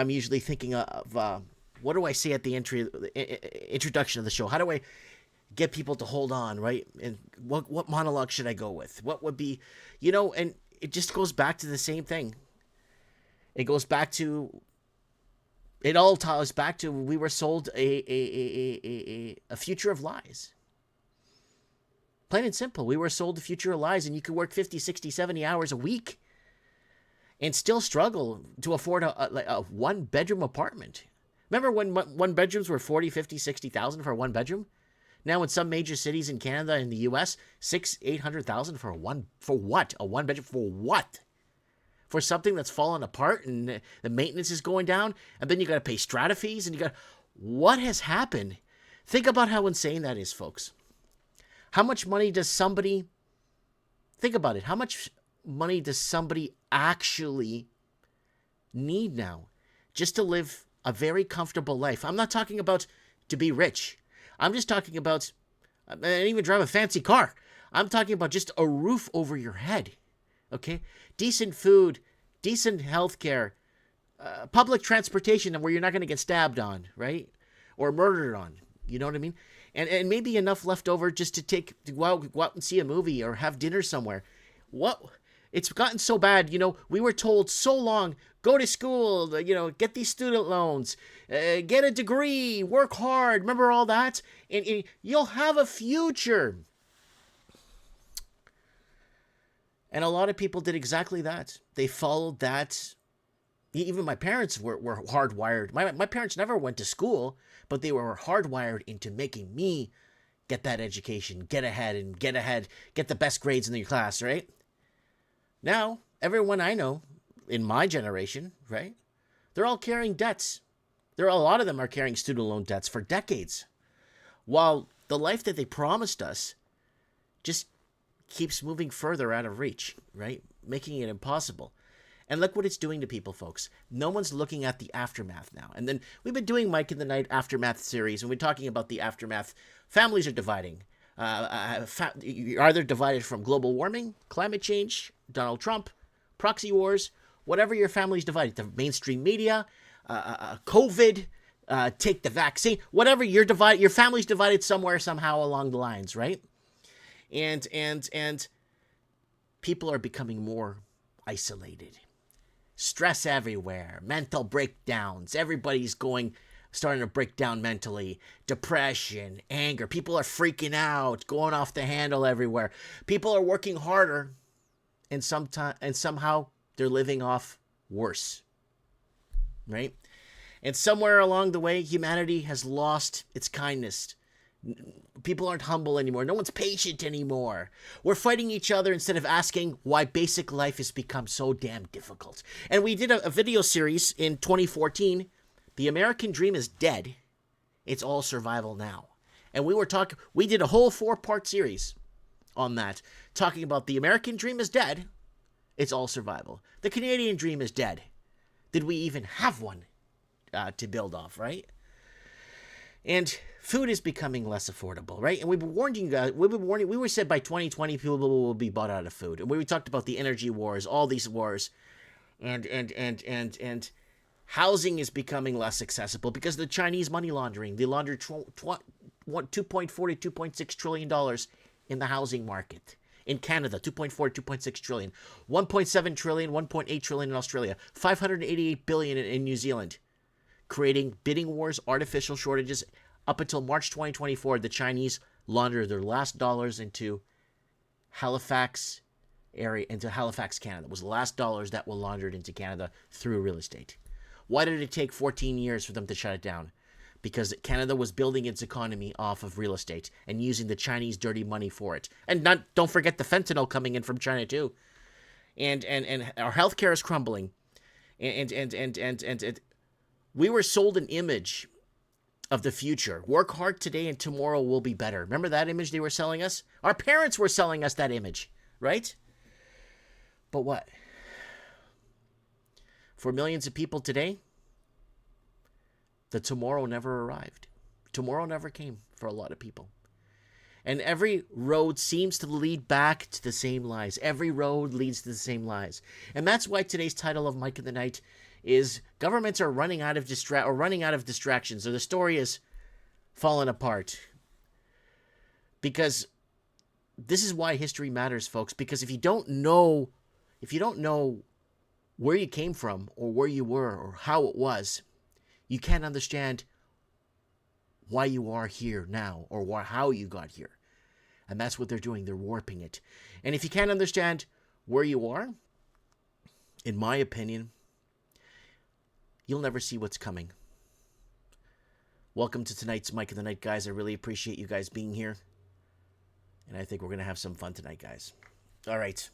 I'm usually thinking of what do I say at the introduction of the show? How do I get people to hold on, right? And what monologue should I go with? What would be, and it just goes back to the same thing. It goes back to it all ties back to we were sold a future of lies. Plain and simple, we were sold a future of lies, and you could work 50, 60, 70 hours a week and still struggle to afford a one bedroom apartment. Remember when one bedrooms were 40, 50, 60,000 for a one bedroom? Now in some major cities in Canada and the US, 800,000 for for what? A one bedroom for what? For something that's fallen apart and the maintenance is going down, and then you got to pay strata fees, and what has happened? Think about how insane that is, folks. How much money does somebody think about it? How much money does somebody actually need now just to live a very comfortable life? I'm not talking about to be rich. I'm just talking about and even drive a fancy car. I'm talking about just a roof over your head. Okay? Decent food, decent health care, public transportation where you're not going to get stabbed on, right? Or murdered on. You know what I mean? And maybe enough left over just to go out and see a movie or have dinner somewhere. What? It's gotten so bad. We were told so long, go to school, get these student loans, get a degree, work hard. Remember all that? And you'll have a future. And a lot of people did exactly that. They followed that. Even my parents were hardwired. My parents never went to school, but they were hardwired into making me get that education, get ahead, get the best grades in your class, right? Now, everyone I know in my generation, right, they're all carrying debts. A lot of them are carrying student loan debts for decades. While the life that they promised us just keeps moving further out of reach, right? Making it impossible. And look what it's doing to people, folks. No one's looking at the aftermath now. And then we've been doing Mike in the Night Aftermath series, and we're talking about the aftermath. Families are dividing. You're either divided from global warming, climate change, Donald Trump, proxy wars, whatever your family's divided. The mainstream media, COVID, take the vaccine, whatever you're divided. Your family's divided somewhere, somehow along the lines, right? And people are becoming more isolated. Stress everywhere, mental breakdowns. Everybody's starting to break down mentally. Depression, anger. People are freaking out, going off the handle everywhere. People are working harder, and somehow they're living off worse. Right? And somewhere along the way, humanity has lost its kindness. People aren't humble anymore. No one's patient anymore. We're fighting each other instead of asking why basic life has become so damn difficult. And we did a video series in 2014. The American dream is dead. It's all survival now. And we did a whole 4-part series on that, talking about the American dream is dead. It's all survival. The Canadian dream is dead. Did we even have one to build off, right? And food is becoming less affordable, right? And we've been warning you guys. We were said by 2020 people will be bought out of food. And we talked about the energy wars, all these wars, and housing is becoming less accessible because of the Chinese money laundering. They laundered $2.4 to $2.6 trillion in the housing market. In Canada, 2.4, 2.6 trillion, 1.7 trillion, 1.8 trillion in Australia, 588 billion in New Zealand, creating bidding wars, artificial shortages. Up until March 2024, the Chinese laundered their last dollars into Halifax, Canada. It was the last dollars that were laundered into Canada through real estate. Why did it take 14 years for them to shut it down? Because Canada was building its economy off of real estate and using the Chinese dirty money for it. And don't forget the fentanyl coming in from China too. And our healthcare is crumbling. And we were sold an image of the future. Work hard today and tomorrow will be better. Remember that image they were selling us? Our parents were selling us that image, right? But what? For millions of people today, the tomorrow never arrived. Tomorrow never came for a lot of people. And every road seems to lead back to the same lies. Every road leads to the same lies. And that's why today's title of Mike in the Night is governments are running out of distractions, or the story is falling apart. Because this is why history matters, folks. Because if you don't know where you came from, or where you were, or how it was, you can't understand why you are here now, or how you got here. And that's what they're doing. They're warping it. And if you can't understand where you are, in my opinion, you'll never see what's coming. Welcome to tonight's Mike of the Night, guys. I really appreciate you guys being here. And I think we're going to have some fun tonight, guys. All right.